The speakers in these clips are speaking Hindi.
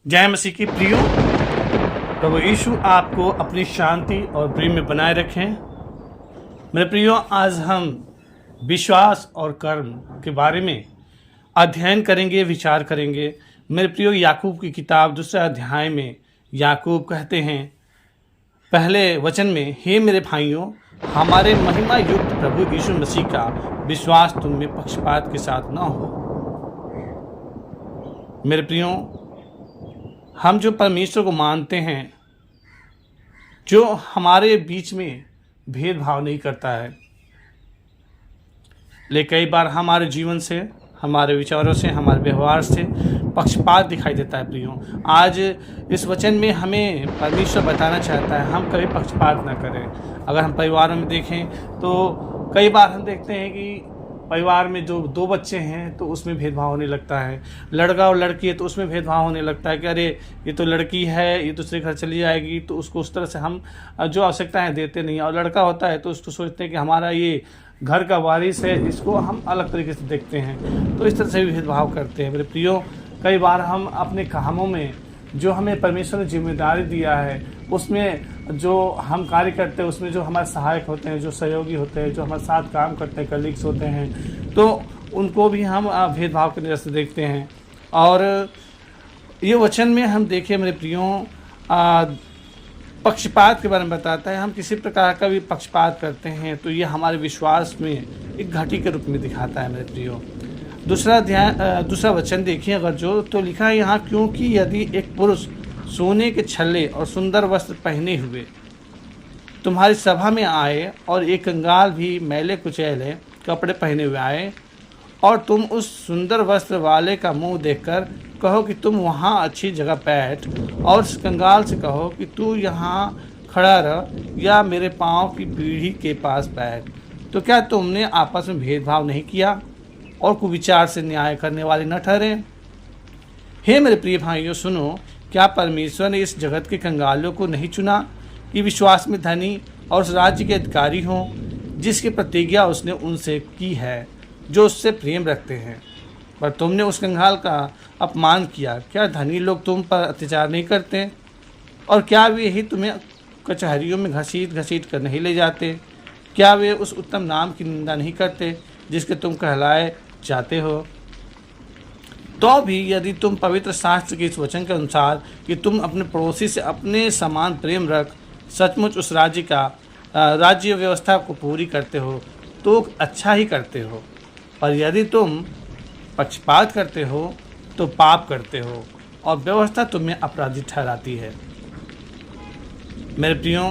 जय मसीह की प्रियो। प्रभु यीशु आपको अपनी शांति और प्रेम में बनाए रखें। मेरे प्रियो, आज हम विश्वास और कर्म के बारे में अध्ययन करेंगे, विचार करेंगे। मेरे प्रियो, याकूब की किताब दूसरे अध्याय में याकूब कहते हैं पहले वचन में, हे मेरे भाइयों, हमारे महिमा युक्त प्रभु यीशु मसीह का विश्वास तुम में पक्षपात के साथ न हो। मेरे प्रियो, हम जो परमेश्वर को मानते हैं, जो हमारे बीच में भेदभाव नहीं करता है, लेकिन कई बार हमारे जीवन से, हमारे विचारों से, हमारे व्यवहार से पक्षपात दिखाई देता है। प्रियो, आज इस वचन में हमें परमेश्वर बताना चाहता है हम कभी पक्षपात ना करें। अगर हम परिवारों में देखें तो कई बार हम देखते हैं कि परिवार में जो दो बच्चे हैं तो उसमें भेदभाव होने लगता है, लड़का और लड़की है तो उसमें भेदभाव होने लगता है कि अरे ये तो लड़की है, ये दूसरे घर चली जाएगी, तो उसको उस तरह से हम जो आवश्यकताएं देते नहीं। और लड़का होता है तो उसको सोचते हैं कि हमारा ये घर का वारिस है, इसको हम अलग तरीके से देखते हैं, तो इस तरह से भी भेदभाव करते हैं। मेरे प्रियो, कई बार हम अपने कामों में जो हमें परमेश्वर ने जिम्मेदारी दिया है, उसमें जो हम कार्य करते हैं, उसमें जो हमारे सहायक होते हैं, जो सहयोगी होते हैं, जो हमारे साथ काम करते हैं, कलीग्स होते हैं, तो उनको भी हम भेदभाव की नज़र से देखते हैं। और ये वचन में हम देखें मेरे प्रियो, पक्षपात के बारे में बताता है। हम किसी प्रकार का भी पक्षपात करते हैं तो ये हमारे विश्वास में एक घाटी के रूप में दिखाता है। मेरे प्रियो, दूसरा वचन देखिए अगर जो, तो लिखा है यहाँ, क्योंकि यदि एक पुरुष सोने के छल्ले और सुंदर वस्त्र पहने हुए तुम्हारी सभा में आए और एक कंगाल भी मैले कुचैले कपड़े पहने हुए आए, और तुम उस सुंदर वस्त्र वाले का मुंह देखकर कहो कि तुम वहाँ अच्छी जगह बैठ, और उस कंगाल से कहो कि तू यहाँ खड़ा रह या मेरे पाँव की पीढ़ी के पास बैठ, तो क्या तुमने आपस में भेदभाव नहीं किया और कुविचार से न्याय करने वाले न ठहरे? हे मेरे प्रिय भाइयों, सुनो, क्या परमेश्वर ने इस जगत के कंगालों को नहीं चुना कि विश्वास में धनी और उस राज्य के अधिकारी हों जिसकी प्रतिज्ञा उसने उनसे की है जो उससे प्रेम रखते हैं? पर तुमने उस कंगाल का अपमान किया। क्या धनी लोग तुम पर अत्याचार नहीं करते? और क्या वे ही तुम्हें कचहरियों में घसीट घसीट कर नहीं ले जाते? क्या वे उस उत्तम नाम की निंदा नहीं करते जिसके तुम कहलाए जाते हो? तो भी यदि तुम पवित्र शास्त्र के इस वचन के अनुसार कि तुम अपने पड़ोसी से अपने समान प्रेम रख सचमुच उस राज्य व्यवस्था को पूरी करते हो तो अच्छा ही करते हो। पर यदि तुम पक्षपात करते हो तो पाप करते हो और व्यवस्था तुम्हें अपराधी ठहराती है। मेरे प्रियो,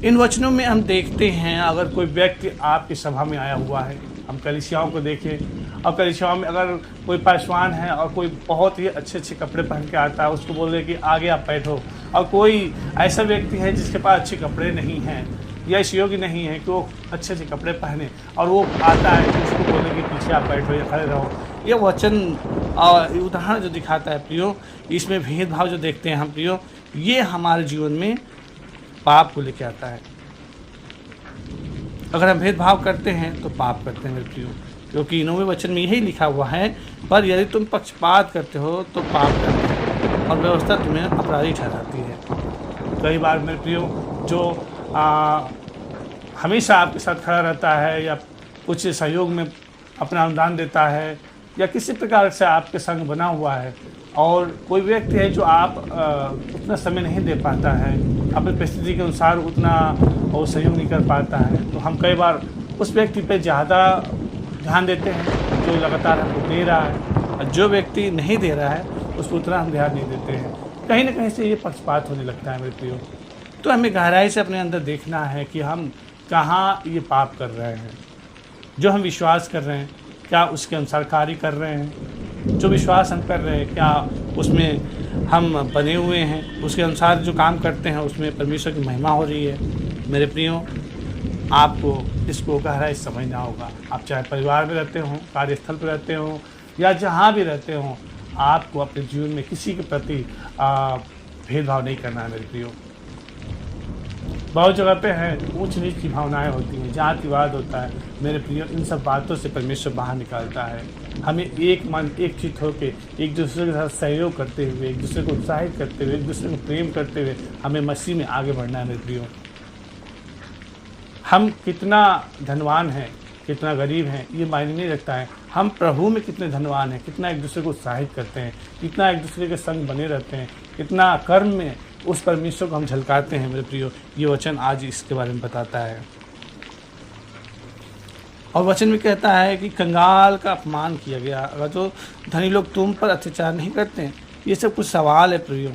इन वचनों में हम देखते हैं, अगर कोई व्यक्ति आपकी सभा में आया हुआ है, हम कलीसियाओं को देखें, और कलीसियाओं में अगर कोई पासवान है और कोई बहुत ही अच्छे अच्छे कपड़े पहन के आता है, उसको बोले कि आगे आप बैठो, और कोई ऐसा व्यक्ति है जिसके पास अच्छे कपड़े नहीं हैं या इस योग्य नहीं है कि वो अच्छे अच्छे कपड़े पहने, और वो आता है तो उसको बोले कि पीछे आप बैठो या खड़े रहो। ये वचन उदाहरण जो दिखाता है प्रियो, इसमें भेदभाव जो देखते हैं हम प्रियो, ये हमारे जीवन में पाप को लेके आता है। अगर हम भेदभाव करते हैं तो पाप करते हैं मेरे प्रियो, क्योंकि 9वें वचन में यही लिखा हुआ है, पर यदि तुम पक्षपात करते हो तो पाप करते हो और व्यवस्था तुम्हें अपराधी ठहराती है। कई बार मेरे प्रियो, जो हमेशा आपके साथ खड़ा रहता है या कुछ सहयोग में अपना अनुदान देता है या किसी प्रकार से आपके संग बना हुआ है, और कोई व्यक्ति है जो आप उतना समय नहीं दे पाता है, अपनी परिस्थिति के अनुसार उतना वो सहयोग नहीं कर पाता है, तो हम कई बार उस व्यक्ति पे ज़्यादा ध्यान देते हैं जो लगातार हमको दे रहा है, और जो व्यक्ति नहीं दे रहा है उसको उतना हम ध्यान नहीं देते हैं। कहीं ना कहीं से ये पक्षपात होने लगता है मेरे प्रियो। तो हमें गहराई से अपने अंदर देखना है कि हम कहाँ ये पाप कर रहे हैं। जो हम विश्वास कर रहे हैं क्या उसके अनुसार कार्य कर रहे हैं? जो विश्वास हम कर रहे हैं क्या उसमें हम बने हुए हैं? उसके अनुसार जो काम करते हैं उसमें परमेश्वर की महिमा हो रही है? मेरे प्रियो, आपको इसको गहराई से समझना होगा। आप चाहे परिवार में रहते हो, कार्यस्थल पर रहते हो, या जहाँ भी रहते हो, आपको अपने जीवन में किसी के प्रति भेदभाव नहीं करना है मेरे प्रियो। बहुत जगह पे है ऊंच नीच की भावनाएं होती हैं, जातिवाद होता है। मेरे प्रियो, इन सब बातों से परमेश्वर बाहर निकालता है। हमें एक मन एक चित्त होकर एक दूसरे के साथ सहयोग करते हुए, एक दूसरे को उत्साहित करते हुए, एक दूसरे को प्रेम करते हुए हमें मसीह में आगे बढ़ना है। मेरे प्रियो, हम कितना धनवान हैं, कितना गरीब हैं, ये मायने नहीं रखता है। हम प्रभु में कितने धनवान हैं, कितना एक दूसरे को उत्साहित करते हैं, कितना एक दूसरे के संग बने रहते हैं, कितना कर्म में उस परमेश्वर को हम झलकाते हैं। मेरे प्रियो, ये वचन आज इसके बारे में बताता है। और वचन में कहता है कि कंगाल का अपमान किया गया। अगर तो धनी लोग तुम पर अत्याचार नहीं करते हैं, ये सब कुछ सवाल है प्रियो।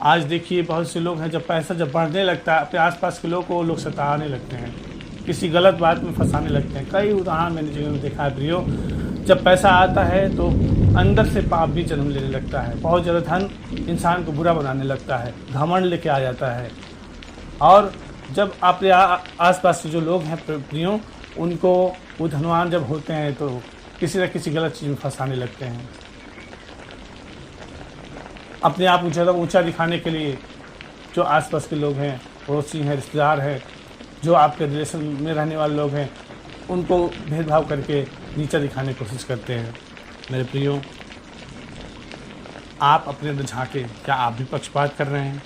आज देखिए बहुत से लोग हैं, जब पैसा जब बढ़ने लगता है, अपने आसपास के लोग को लोग सताने लगते हैं, किसी गलत बात में फंसाने लगते हैं। कई उदाहरण मैंने जीवन में देखा है प्रियो। जब पैसा आता है तो अंदर से पाप भी जन्म लेने लगता है। बहुत ज़्यादा धन इंसान को बुरा बनाने लगता है, घमंड लेके आ जाता है। और जब आपके आसपास के जो लोग हैं प्रियो, उनको वो धनवान जब होते हैं तो किसी न किसी गलत चीज़ में फंसाने लगते हैं। अपने आप को ज़्यादा ऊंचा दिखाने के लिए जो आसपास के लोग हैं, पड़ोसी हैं, रिश्तेदार हैं, जो आपके रिलेशन में रहने वाले लोग हैं, उनको भेदभाव करके नीचा दिखाने की कोशिश करते हैं। मेरे प्रियो, आप अपने अंदर झांके, क्या आप भी पक्षपात कर रहे हैं?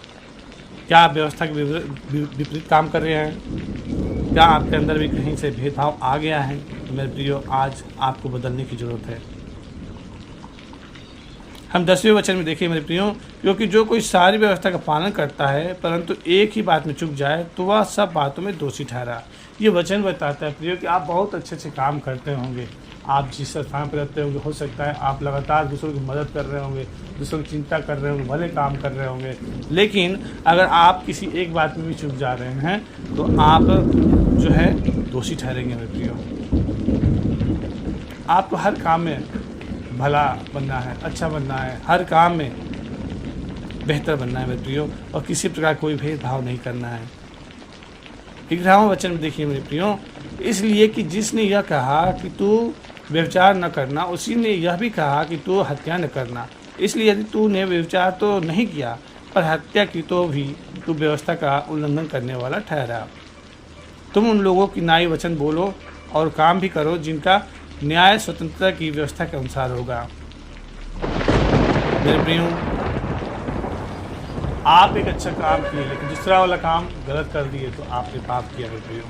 क्या आप व्यवस्था के विपरीत काम कर रहे हैं? क्या आपके अंदर भी कहीं से भेदभाव आ गया है? मेरे प्रियो, आज आपको बदलने की ज़रूरत है। हम 10वें वचन में देखिए मेरे प्रियो, क्योंकि जो कोई सारी व्यवस्था का पालन करता है परंतु एक ही बात में चूक जाए तो वह सब बातों में दोषी ठहरा। ये वचन बताता है प्रियो कि आप बहुत अच्छे अच्छे काम करते होंगे, आप जिस स्थान पर रहते होंगे, हो सकता है आप लगातार दूसरों की मदद कर रहे होंगे, दूसरों की चिंता कर रहे होंगे, भले काम कर रहे होंगे, लेकिन अगर आप किसी एक बात में भी चूक जा रहे हैं तो आप जो है दोषी ठहरेंगे मेरे प्रियो। आपको हर काम में भला बनना है, अच्छा बनना है, हर काम में बेहतर बनना है मेरे प्रियो, और किसी प्रकार कोई भेदभाव नहीं करना है। 11वां वचन में देखिए मेरे प्रियो, इसलिए कि जिसने यह कहा कि तू व्यभिचार न करना, उसी ने यह भी कहा कि तू हत्या न करना। इसलिए यदि तूने व्यभिचार तो नहीं किया पर हत्या की तो भी तू व्यवस्था का उल्लंघन करने वाला ठहरा। तुम उन लोगों की न्याय वचन बोलो और काम भी करो जिनका न्याय स्वतंत्रता की व्यवस्था के अनुसार होगा। मेरे प्रियो, आप एक अच्छा काम किए लेकिन दूसरा वाला काम गलत कर दिए तो आपने पाप किया मेरे प्रियो।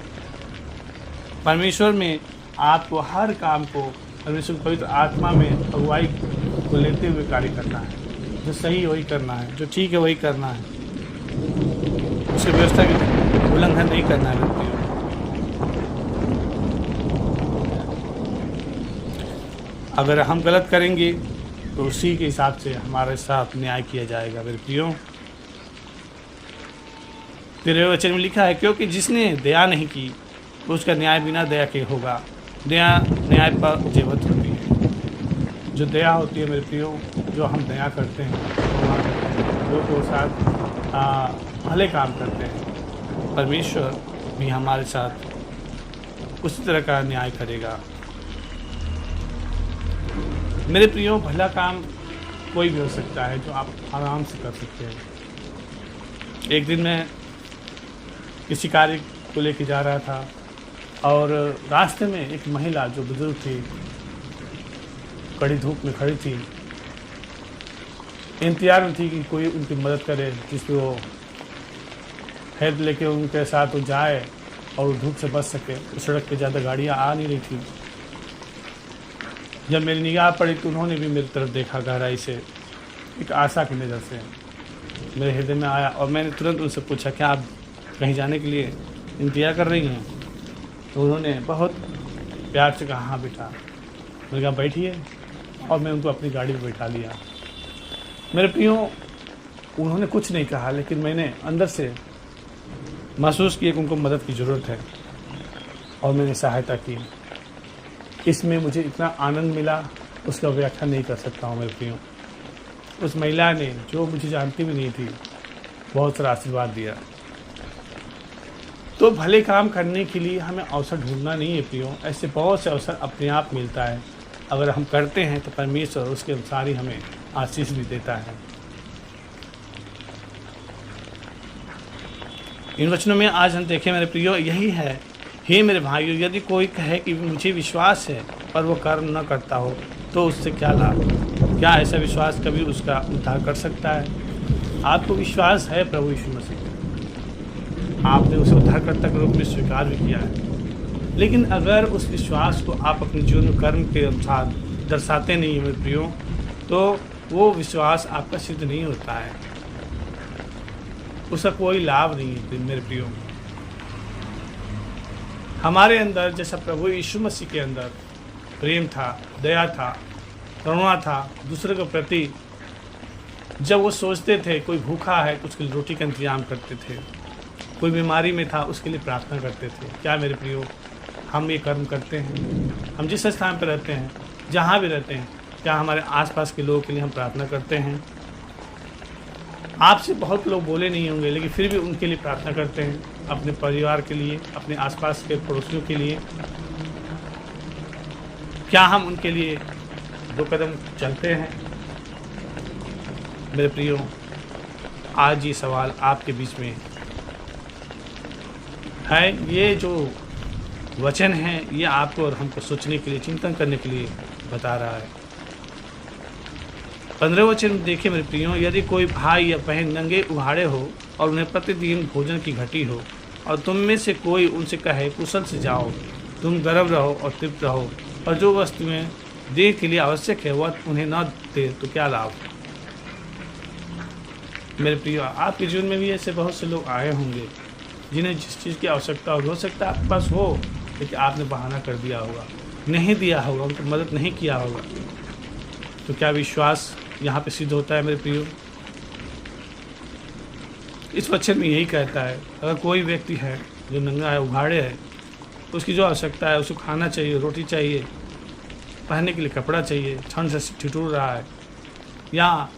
परमेश्वर में आपको हर काम को परमेश्वर पवित्र आत्मा में अगुवाई को लेते हुए कार्य करना है। जो सही है वही करना है, जो ठीक है वही करना है, उसकी व्यवस्था का उल्लंघन नहीं करना है मेरे प्रियो। अगर हम गलत करेंगे तो उसी के हिसाब से हमारे साथ न्याय किया जाएगा मेरे प्रियो। 13वें वचन में लिखा है, क्योंकि जिसने दया नहीं की उसका न्याय बिना दया के होगा। दया न्याय पर जीवित होती है। जो दया होती है मेरे प्रियो, जो हम दया करते हैं, लोगों के साथ भले काम करते हैं, परमेश्वर भी हमारे साथ उसी तरह का न्याय करेगा। मेरे प्रियो, भला काम कोई भी हो सकता है जो आप आराम से कर सकते हैं। एक दिन मैं किसी कार्य को लेके जा रहा था और रास्ते में एक महिला जो बुजुर्ग थी, कड़ी धूप में खड़ी थी, इंतजार में थी कि कोई उनकी मदद करे, जिसमें वो हेल्प लेके उनके साथ वो जाए और वो धूप से बच सके। उस सड़क पे ज़्यादा गाड़ियाँ आ नहीं रही थी। जब मेरी निगाह पड़ी तो उन्होंने भी मेरी तरफ देखा गहराई से, एक आशा की नज़र से मेरे हृदय में आया और मैंने तुरंत उनसे पूछा, क्या आप कहीं जाने के लिए इंतज़ार कर रही हैं? तो उन्होंने बहुत प्यार से कहा, हाँ बेटा। मैंने कहा बैठिए, और मैं उनको अपनी गाड़ी में बैठा लिया। मेरे प्रियो, उन्होंने कुछ नहीं कहा, लेकिन मैंने अंदर से महसूस किया कि उनको मदद की ज़रूरत है और मैंने सहायता की। इसमें मुझे इतना आनंद मिला, उसका व्याख्या नहीं कर सकता हूँ मेरे प्रियो। उस महिला ने, जो मुझे जानती भी नहीं थी, बहुत सारा आशीर्वाद दिया। तो भले काम करने के लिए हमें अवसर ढूंढना नहीं है प्रियो, ऐसे बहुत से अवसर अपने आप मिलता है। अगर हम करते हैं तो परमेश्वर उसके अनुसार ही हमें आशीष भी देता है। इन वचनों में आज हम देखें मेरे प्रियो यही है, हे मेरे भाइयों, यदि कोई कहे कि मुझे विश्वास है पर वो कर्म न करता हो तो उससे क्या लाभ? क्या ऐसा विश्वास कभी उसका उद्धार कर सकता है? आपको विश्वास है प्रभु यीशु मसीह पर, आपने उसे उद्धारकर्ता के रूप में स्वीकार भी किया है, लेकिन अगर उस विश्वास को आप अपने जीवन में कर्म के अनुसार दर्शाते नहीं मेरे प्रियो, तो वो विश्वास आपका सिद्ध नहीं होता है, उसका कोई लाभ नहीं है मेरे प्रियो। हमारे अंदर जैसा प्रभु यीशु मसीह के अंदर प्रेम था, दया था, करुणा था दूसरे के प्रति, जब वो सोचते थे कोई भूखा है तो उसके लिए रोटी का इंतजाम करते थे, कोई बीमारी में था उसके लिए प्रार्थना करते थे। क्या मेरे प्रियो हम ये कर्म करते हैं? हम जिस स्थान पर रहते हैं, जहाँ भी रहते हैं, क्या हमारे आसपास के लोगों के लिए हम प्रार्थना करते हैं? आपसे बहुत लोग बोले नहीं होंगे, लेकिन फिर भी उनके लिए प्रार्थना करते हैं, अपने परिवार के लिए, अपने आसपास के पड़ोसियों के लिए। क्या हम उनके लिए 2 कदम चलते हैं? मेरे प्रियो, आज ये सवाल आपके बीच में है। ये जो वचन है ये आपको और हमको सोचने के लिए, चिंतन करने के लिए बता रहा है। 15 वचन में देखिए मेरे प्रियो, यदि कोई भाई या बहन नंगे उघाड़े हो और उन्हें प्रतिदिन भोजन की घटी हो और तुम में से कोई उनसे कहे कुशल से जाओ, तुम गर्व रहो और तृप्त रहो, और जो वस्तुएं देह के लिए आवश्यक है वह उन्हें न दे तो क्या लाभ? मेरे प्रियो, आपके जीवन में भी ऐसे बहुत से लोग आए होंगे जिन्हें जिस चीज़ की आवश्यकता हो सकता है आपके पास हो, लेकिन आपने बहाना कर दिया होगा, नहीं दिया होगा, उनको मदद नहीं किया होगा। तो क्या विश्वास यहाँ पे सिद्ध होता है मेरे प्रियो? इस वचन में यही कहता है, अगर कोई व्यक्ति है जो नंगा है, उघाड़े है, तो उसकी जो आवश्यकता है, उसको खाना चाहिए, रोटी चाहिए, पहनने के लिए कपड़ा चाहिए, ठंड से ठिठुर रहा है, या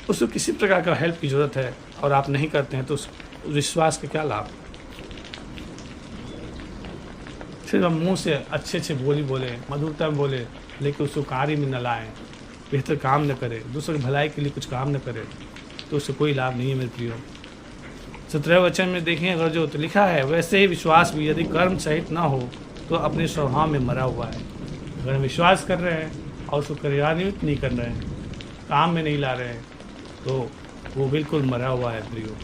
उसको किसी प्रकार का हेल्प की ज़रूरत है और आप नहीं करते हैं, तो उस विश्वास का क्या लाभ? सिर्फ मुंह से अच्छे अच्छे बोले, मधुरता में बोले, लेकिन उसको कार्य में न लाएं, बेहतर काम न करे, दूसरों की भलाई के लिए कुछ काम न करे, तो उससे कोई लाभ नहीं है मेरे प्रियो। 17 वचन में देखें, अगर जो तो लिखा है, वैसे ही विश्वास भी यदि कर्म सहित ना हो तो अपने स्वभाव में मरा हुआ है। अगर हम विश्वास कर रहे हैं और उसको कार्यान्वित नहीं कर रहे हैं, काम में नहीं ला रहे हैं, तो वो बिल्कुल मरा हुआ है प्रियो।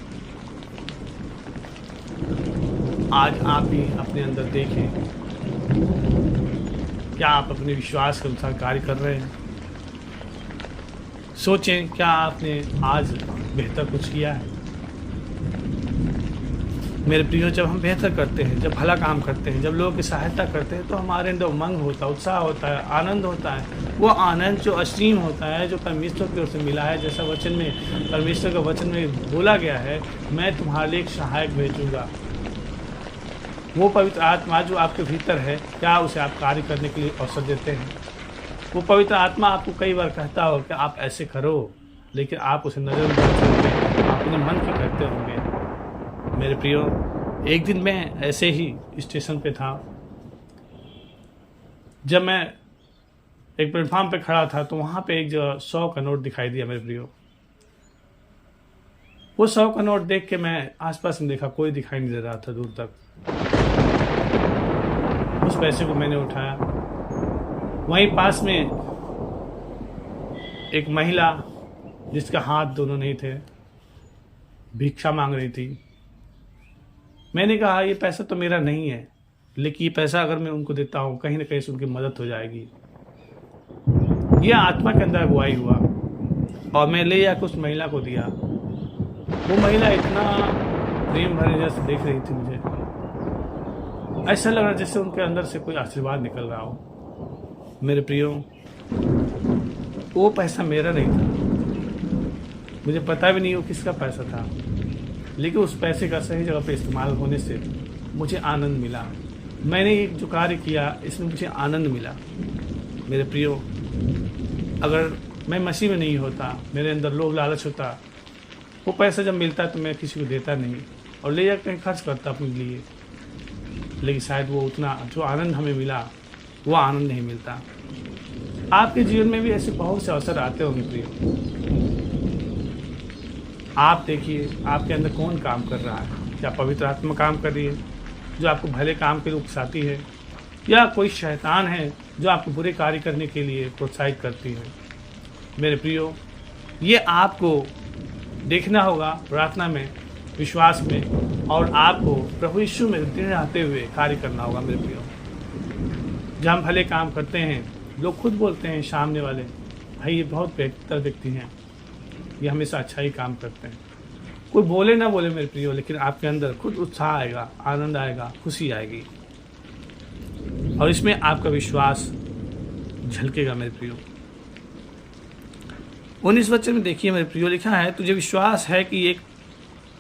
आज आप भी अपने अंदर देखें, क्या आप अपने विश्वास के अनुसार कार्य कर रहे हैं? सोचें, क्या आपने आज बेहतर कुछ किया है? मेरे प्रियो, जब हम बेहतर करते हैं, जब भला काम करते हैं, जब लोगों की सहायता करते हैं, तो हमारे अंदर उमंग होता है, उत्साह होता है, आनंद होता है। वो आनंद जो असीम होता है, जो परमेश्वर की ओर से मिला है, जैसा वचन में, परमेश्वर के वचन में बोला गया है, मैं तुम्हारे लिए एक सहायक भेजूँगा। वो पवित्र आत्मा जो आपके भीतर है, क्या उसे आप कार्य करने के लिए अवसर देते हैं? वो पवित्र आत्मा आपको कई बार कहता हो कि आप ऐसे करो, लेकिन आप उसे नज़रअंदाज करके अपने मन की करते होंगे। मेरे प्रियो, एक दिन मैं ऐसे ही स्टेशन पे था, जब मैं एक प्लेटफॉर्म पे खड़ा था, तो वहाँ पे एक जो 100 का नोट दिखाई दिया मेरे प्रियो। वो 100 का नोट देख के मैं आसपास में देखा, कोई दिखाई नहीं दे रहा था दूर तक। उस पैसे को मैंने उठाया। वहीं पास में एक महिला, जिसका हाथ दोनों नहीं थे, भिक्षा मांग रही थी। मैंने कहा, ये पैसा तो मेरा नहीं है, लेकिन ये पैसा अगर मैं उनको देता हूँ, कहीं ना कहीं से उनकी मदद हो जाएगी। यह आत्मा के अंदर अगुवाई हुआ और मैं ले जाकर उस महिला को दिया। वो महिला इतना प्रेम भरे जैसे देख रही थी, मुझे ऐसा लग रहा जैसे उनके अंदर से कोई आशीर्वाद निकल रहा हो। मेरे प्रियो, वो पैसा मेरा नहीं था, मुझे पता भी नहीं वो किसका पैसा था, लेकिन उस पैसे का सही जगह पे इस्तेमाल होने से मुझे आनंद मिला। मैंने ये जो कार्य किया, इसमें मुझे आनंद मिला। मेरे प्रियो, अगर मैं मसीह में नहीं होता, मेरे अंदर लोभ लालच होता, वो पैसा जब मिलता तो मैं किसी को देता नहीं और ले जाकर कहीं खर्च करता अपने लिए, लेकिन शायद वो उतना जो आनंद हमें मिला, वो आनंद नहीं मिलता। आपके जीवन में भी ऐसे बहुत से अवसर आते होंगे प्रियो, आप देखिए आपके अंदर कौन काम कर रहा है। क्या पवित्र आत्मा काम कर रही है जो आपको भले काम के लिए उकसाती है, या कोई शैतान है जो आपको बुरे कार्य करने के लिए प्रोत्साहित करती है। मेरे प्रियो, ये आपको देखना होगा प्रार्थना में, विश्वास में, और आपको प्रभु यीशु में दृढ़ रहते हुए कार्य करना होगा। मेरे प्रियो, जब हम भले काम करते हैं, लोग खुद बोलते हैं सामने वाले, भाई ये बहुत बेहतर व्यक्ति हैं, ये हमेशा अच्छा ही काम करते हैं। कोई बोले ना बोले मेरे प्रियो, लेकिन आपके अंदर खुद उत्साह आएगा, आनंद आएगा, खुशी आएगी, और इसमें आपका विश्वास झलकेगा। मेरे प्रियो, 19 वचन में देखिए मेरे प्रियो, लिखा है, तुझे विश्वास है कि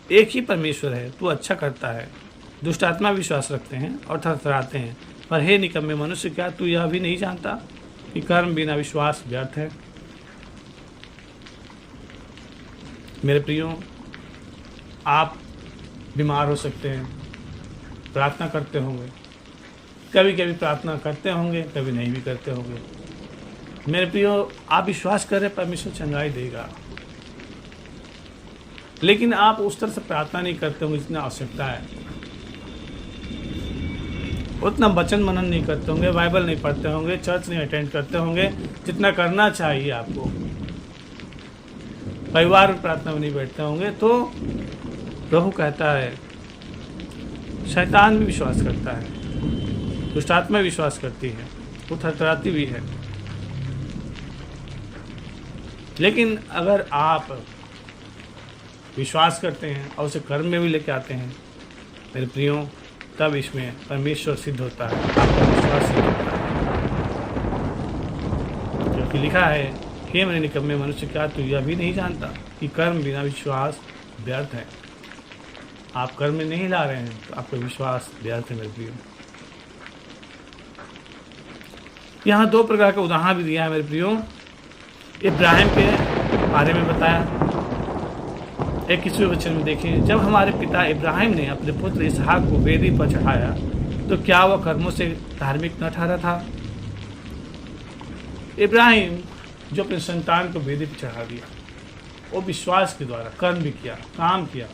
एक ही परमेश्वर है, तू अच्छा करता है। दुष्ट आत्मा विश्वास रखते हैं और थरथराते हैं, पर हे निकम्मे मनुष्य, क्या तू यह भी नहीं जानता कि कर्म बिना विश्वास व्यर्थ है। मेरे प्रियो, आप बीमार हो सकते हैं, प्रार्थना करते होंगे, कभी कभी प्रार्थना करते होंगे, कभी नहीं भी करते होंगे। मेरे प्रियो, आप विश्वास करें परमेश्वर चंगाई देगा, लेकिन आप उस तरह से प्रार्थना नहीं करते होंगे जितना आवश्यकता है, उतना वचन मनन नहीं करते होंगे, बाइबल नहीं पढ़ते होंगे, चर्च नहीं अटेंड करते होंगे जितना करना चाहिए आपको, परिवार में प्रार्थना में नहीं बैठते होंगे। तो प्रभु कहता है, शैतान भी विश्वास करता है, दुष्ट आत्मा विश्वास करती है, वो थरथराती भी है, लेकिन अगर आप विश्वास करते हैं और उसे कर्म में भी लेके आते हैं मेरे प्रियो, तब इसमें परमेश्वर सिद्ध होता है, आपका विश्वास सिद्ध होता है। क्योंकि लिखा है, हे मेरे निकम्मे मनुष्य, क्या तू यह भी नहीं जानता कि कर्म बिना विश्वास व्यर्थ है। आप कर्म में नहीं ला रहे हैं तो आपका विश्वास व्यर्थ है मेरे प्रियो। यहाँ 2 प्रकार का उदाहरण भी दिया है मेरे प्रियो। इब्राहिम के बारे में बताया, 21वें वचन में देखें, जब हमारे पिता इब्राहिम ने अपने पुत्र इसहाक को वेदी पर चढ़ाया तो क्या वह कर्मों से धार्मिक न ठहरा था। इब्राहिम जो अपने संतान को वेदी पर चढ़ा दिया, वो विश्वास के द्वारा कर्म भी किया, काम किया।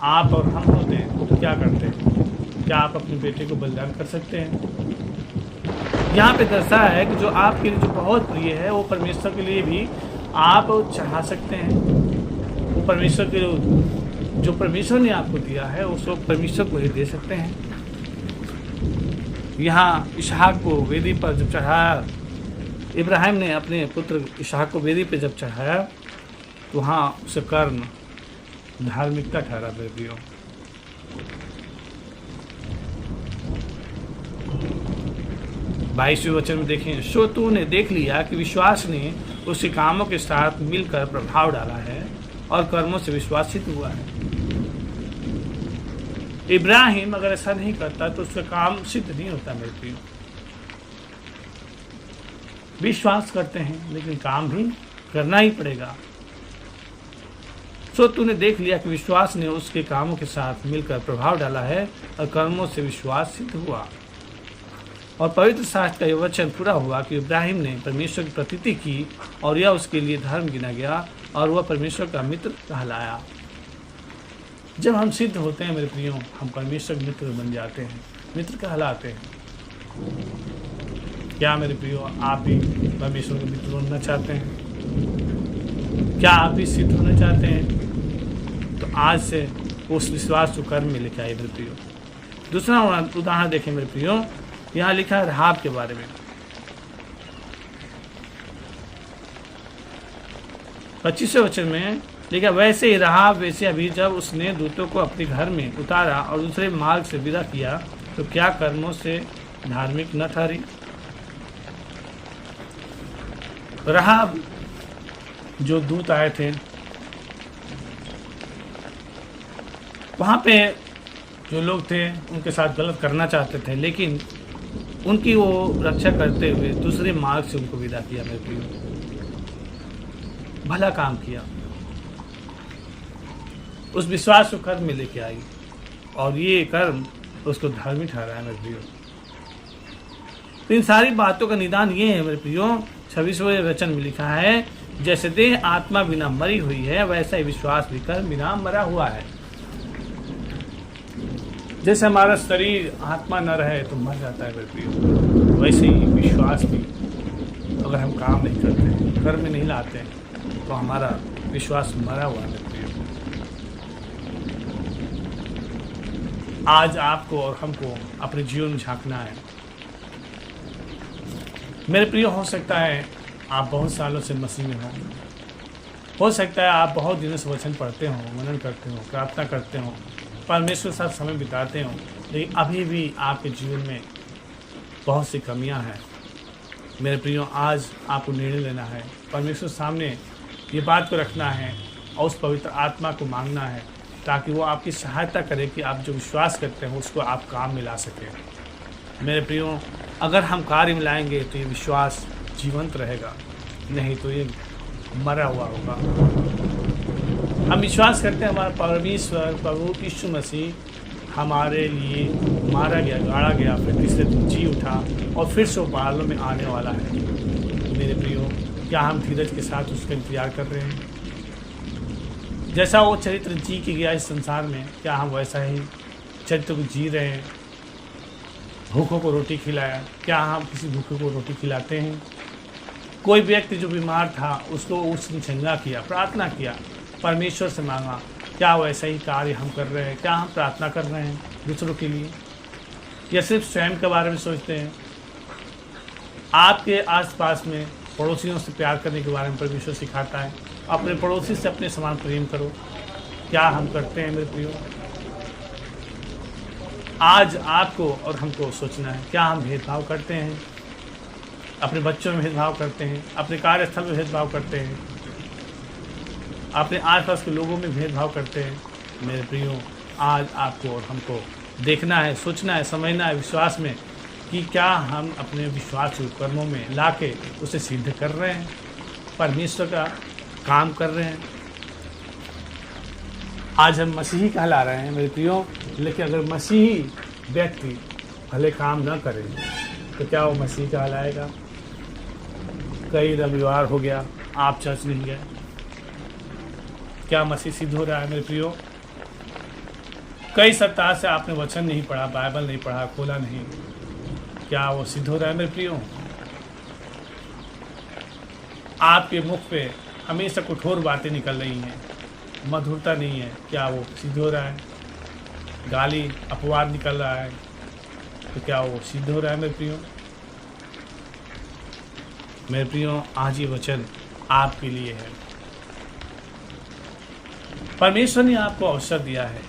आप और हम होते हैं तो क्या करते हैं? क्या आप अपने बेटे को बलिदान कर सकते हैं? यहाँ पे दर्शाया है कि जो आपके लिए जो बहुत प्रिय है, वो परमेश्वर के लिए भी आप चढ़ा सकते हैं। वो परमेश्वर के जो परमेश्वर ने आपको दिया है, उसको परमेश्वर को ही दे सकते हैं। यहाँ इसहाक को वेदी पर जब चढ़ाया, इब्राहिम ने अपने पुत्र इसहाक को वेदी पर जब चढ़ाया, तो वहाँ उसे कर्म धार्मिकता ठहरा दे दियो। बाईसवें वचन में देखें, सो तूने देख लिया कि विश्वास ने उसके कामों के साथ मिलकर प्रभाव डाला है और कर्मों से विश्वासित हुआ है। इब्राहिम अगर ऐसा नहीं करता तो उसका काम सिद्ध नहीं होता मेरे प्रिय। विश्वास करते हैं लेकिन काम भी करना ही पड़ेगा। सो तूने देख लिया कि विश्वास ने उसके कामों के साथ मिलकर प्रभाव डाला है और कर्मों से विश्वास सिद्ध हुआ। और पवित्र शास्त्र का यह वचन पूरा हुआ कि इब्राहिम ने परमेश्वर की प्रतीति की और यह उसके लिए धर्म गिना गया और वह परमेश्वर का मित्र कहलाया। जब हम सिद्ध होते हैं मेरे प्रियो, हम परमेश्वर के मित्र बन जाते हैं, मित्र कहलाते हैं। क्या मेरे प्रियो, आप भी परमेश्वर के मित्र बनना चाहते हैं? क्या आप भी सिद्ध होना चाहते हैं? तो आज से उस विश्वास को कर्म में लेके आए मेरे प्रियो। दूसरा उदाहरण देखें मेरे प्रियो, यहाँ लिखा है राहाब के बारे में। 25वें वचन में लिखा, वैसे ही राहाब वैसे अभी जब उसने दूतों को अपने घर में उतारा और दूसरे मार्ग से विदा किया तो क्या कर्मों से धार्मिक न ठहरी। राहाब जो दूत आए थे, वहाँ पे जो लोग थे उनके साथ गलत करना चाहते थे, लेकिन उनकी वो रक्षा करते हुए दूसरे मार्ग से उनको विदा किया मेरे प्रियो। भला काम किया, उस विश्वास को कर्म में लेके आई और ये कर्म उसको धार्मिक ठहरा है मेरे प्रियो। तो इन सारी बातों का निदान ये है मेरे प्रियो, 26वें वचन में लिखा है जैसे देह आत्मा बिना मरी हुई है, वैसा ही विश्वास भी कर्म बिना मरा हुआ है। जैसे हमारा शरीर आत्मा न रहे तो मर जाता है मेरे प्रियो, वैसे ही विश्वास भी अगर हम काम नहीं करते, कर्म में नहीं लाते, तो हमारा विश्वास मरा हुआ है मेरे प्रियो। आज आपको और हमको अपने जीवन में झांकना है मेरे प्रियो। हो सकता है आप बहुत सालों से मसीह में हो सकता है आप बहुत दिनों से वचन पढ़ते हो, मनन करते हो, प्रार्थना करते हो, परमेश्वर के साथ समय बिताते हो, लेकिन अभी भी आपके जीवन में बहुत सी कमियां हैं मेरे प्रियो। आज आपको निर्णय लेना है, परमेश्वर सामने ये बात को रखना है और उस पवित्र आत्मा को मांगना है, ताकि वो आपकी सहायता करे कि आप जो विश्वास करते हैं उसको आप काम में ला सकें मेरे प्रियो। अगर हम कार्य में लाएंगे तो ये विश्वास जीवंत रहेगा, नहीं तो ये मरा हुआ होगा। हम विश्वास करते हैं हमारा परमेश्वर प्रभु यीशु मसीह हमारे लिए मारा गया, गाड़ा गया, फिर तीसरे दिन जी उठा और फिर से पहाड़ों में आने वाला है मेरे प्रियो। क्या हम धीरज के साथ उसका इंतजार कर रहे हैं? जैसा वो चरित्र जी के गया इस संसार में, क्या हम वैसा ही चरित्र को जी रहे हैं? भूखों को रोटी खिलाया, क्या हम किसी भूखे को रोटी खिलाते हैं? कोई व्यक्ति जो बीमार था उसको उसने चंगा किया, प्रार्थना किया, परमेश्वर से मांगा, क्या वैसा ही कार्य हम कर रहे हैं? क्या हम प्रार्थना कर रहे हैं दूसरों के लिए, या सिर्फ स्वयं के बारे में सोचते हैं? आपके आसपास में पड़ोसियों से प्यार करने के बारे में परमेश्वर सिखाता है, अपने पड़ोसी से अपने समान प्रेम करो। क्या हम करते हैं मेरे प्रियो? आज आपको और हमको सोचना है, क्या हम भेदभाव करते हैं? अपने बच्चों में भेदभाव करते हैं, अपने कार्यस्थल में भेदभाव करते हैं, अपने आसपास के लोगों में भेदभाव करते हैं मेरे प्रियो। आज आपको और हमको देखना है, सोचना है, समझना है विश्वास में कि क्या हम अपने विश्वास को कर्मों में लाके उसे सिद्ध कर रहे हैं, परमेश्वर का काम कर रहे हैं। आज हम मसीही कहला रहे हैं मेरे प्रियो, लेकिन अगर मसीही व्यक्ति भले काम न करे तो क्या वो मसीह कहलाएगा? कई रविवार हो गया आप चर्च नहीं गए, क्या मसीह सिद्ध हो रहा है मेरे प्रियो? कई सप्ताह से आपने वचन नहीं पढ़ा, बाइबल नहीं पढ़ा, खोला नहीं, क्या वो सिद्ध हो रहा है मेरे प्रियो? आपके मुख पे हमेशा कठोर बातें निकल रही हैं, मधुरता नहीं है, क्या वो सिद्ध हो रहा है? गाली अपवाद निकल रहा है, तो क्या वो सिद्ध हो रहा है मेरे प्रियो? मेरे प्रियो, आज ये वचन आपके लिए है। परमेश्वर ने आपको अवसर दिया है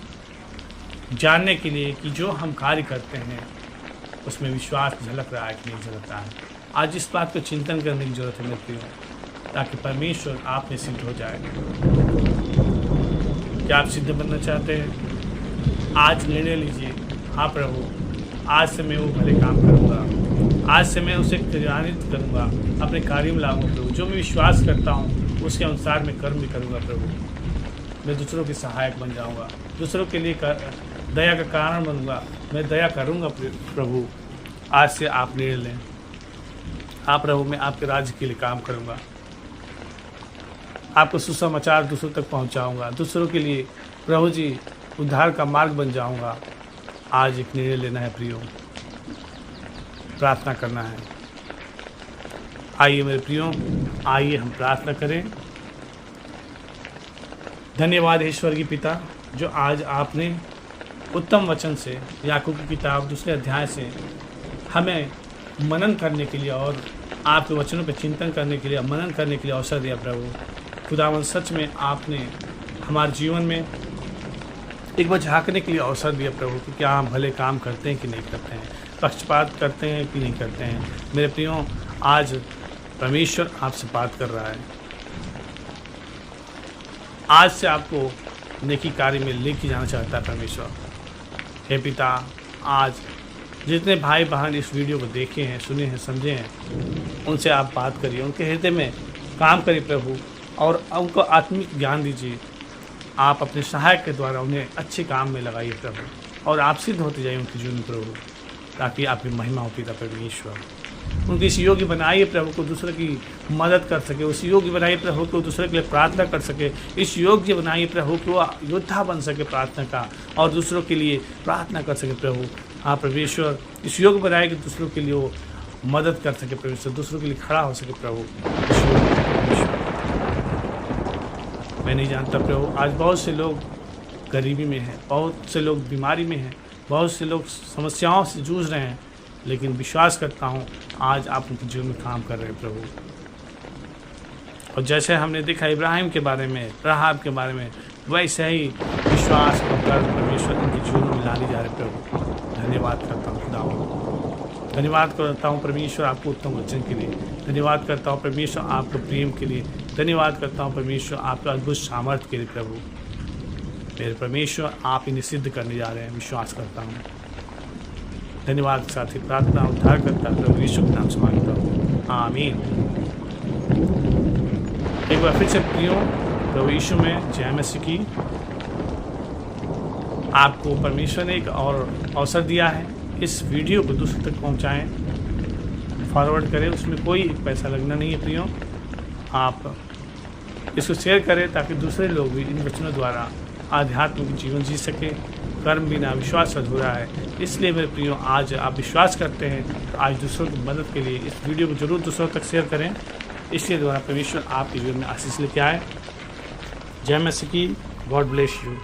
जानने के लिए कि जो हम कार्य करते हैं उसमें विश्वास झलक रहा है कि नहीं झलक रहा है। आज इस बात को चिंतन करने की जरूरत है मेरे प्रियो, ताकि परमेश्वर आप में सिद्ध हो जाए। क्या आप सिद्ध बनना चाहते हैं? आज निर्णय लीजिए, हाँ प्रभु, आज से मैं वो भले काम करूँगा, आज से मैं उसे क्रियान्वित करूँगा, अपने कार्य में लाऊंगा प्रभु। जो मैं विश्वास करता हूँ उसके अनुसार मैं कर्म भी करूँगा प्रभु। मैं दूसरों के सहायक बन जाऊँगा, दूसरों के लिए दया का कारण बनूँगा, मैं दया करूँगा प्रभु। आज से आप निर्णय लें, हाँ प्रभु, मैं आपके राज्य के लिए काम करूँगा, आपको सुसमाचार दूसरों तक पहुँचाऊँगा, दूसरों के लिए प्रभु जी उद्धार का मार्ग बन जाऊँगा। आज एक निर्णय लेना है प्रियो, प्रार्थना करना है। आइए मेरे प्रियो, आइए हम प्रार्थना करें। धन्यवाद ईश्वर की पिता, जो आज आपने उत्तम वचन से याकूब की किताब 2 अध्याय से हमें मनन करने के लिए और आपके वचनों पर चिंतन करने के लिए, मनन करने के लिए अवसर दिया प्रभु। खुदावन, सच में आपने हमारे जीवन में एक बार झांकने के लिए अवसर दिया प्रभु कि क्या हम भले काम करते हैं कि नहीं करते हैं, पक्षपात करते हैं कि नहीं करते हैं। मेरे प्रियो, आज परमेश्वर आपसे बात कर रहा है। आज से आपको नेकी कार्य में लेके जाना चाहता है परमेश्वर। हे पिता, आज जितने भाई बहन इस वीडियो को देखे हैं, सुने हैं, समझे हैं, उनसे आप बात करिए, उनके हृदय में काम करिए प्रभु, और उनको आत्मिक ज्ञान दीजिए। आप अपने सहायक के द्वारा उन्हें अच्छे काम में लगाइए प्रभु, और आप सिद्ध होते जाइए उनके जीवन में प्रभु, ताकि आपकी महिमा हो पिता परमेश्वर। उनको इस योग्य बनाइए प्रभु को दूसरे की मदद कर सके, उस योग्य बनाइए प्रभु को दूसरे के लिए प्रार्थना कर सके, इस योग्य बनाइए प्रभु को वो योद्धा बन सके प्रार्थना का और दूसरों के लिए प्रार्थना कर सके प्रभु। हाँ परमेश्वर, इस योग्य बनाए कि दूसरों के लिए वो मदद कर सके परमेश्वर, दूसरों के लिए खड़ा हो सके प्रभु। मैं नहीं जानता प्रभु, आज बहुत से लोग गरीबी में हैं, बहुत से लोग बीमारी में हैं, बहुत से लोग समस्याओं से जूझ रहे हैं, लेकिन विश्वास करता हूँ आज आप उनके जीवन में काम कर रहे हैं प्रभु। और जैसे हमने देखा इब्राहिम के बारे में, राहाब के बारे में, वैसे ही विश्वास कर परमेश्वर उनके जीवन में लाने जा रहे प्रभु। धन्यवाद करता हूँ खुदा, धन्यवाद करता हूँ परमेश्वर आपको उत्तम वचन के लिए, धन्यवाद करता हूँ परमेश्वर आपको प्रेम के लिए, धन्यवाद करता हूँ परमेश्वर आपका अद्भुत सामर्थ्य के लिए प्रभु। मेरे परमेश्वर आप इन्हें सिद्ध करने जा रहे हैं, विश्वास करता हूँ। धन्यवाद के साथ ही प्रार्थना उद्धार करता प्रभु यीशु के नाम से मांगता हूँ, आमीन। एक बार फिर से प्रियो प्रभु यीशु में जय मसीह की। आपको परमेश्वर ने एक और अवसर दिया है, इस वीडियो को दूसरों तक पहुंचाएं, फॉरवर्ड करें, उसमें कोई पैसा लगना नहीं है प्रियो। आप इसको शेयर करें ताकि दूसरे लोग भी इन वचनों द्वारा आध्यात्मिक जीवन जी सके। कर्म बिना विश्वास अधूरा है, इसलिए मेरे प्रियो आज आप विश्वास करते हैं तो आज दूसरों की मदद के लिए इस वीडियो को जरूर दूसरों तक शेयर करें, इसलिए द्वारा परमेश्वर आपके जीवन में आशीष लेके आए। जय मसीह की। God bless you.